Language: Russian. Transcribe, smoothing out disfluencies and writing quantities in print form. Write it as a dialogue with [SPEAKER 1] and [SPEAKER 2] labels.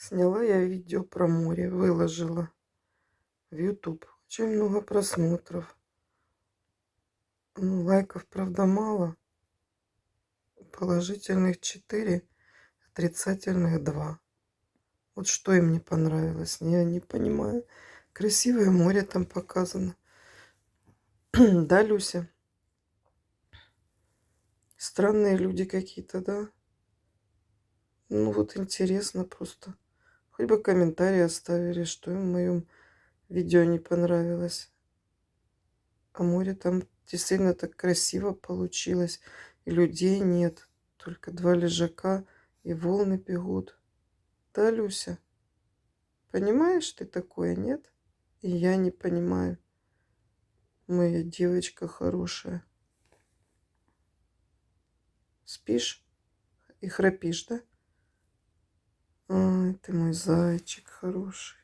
[SPEAKER 1] Сняла я видео про море, выложила в YouTube. Очень много просмотров. Ну, лайков, правда, мало. Положительных 4, отрицательных 2. Вот что им не понравилось, я не понимаю. Красивое море там показано. Да, Люся? Странные люди какие-то, да? Ну вот интересно просто. Хоть бы комментарий оставили, что им в моем видео не понравилось. А море там действительно так красиво получилось. И людей нет. Только два лежака и волны бегут. Да, Люся? Понимаешь ты такое, нет? И я не понимаю. Моя девочка хорошая. Спишь и храпишь, да? Ай, ты мой зайчик хороший.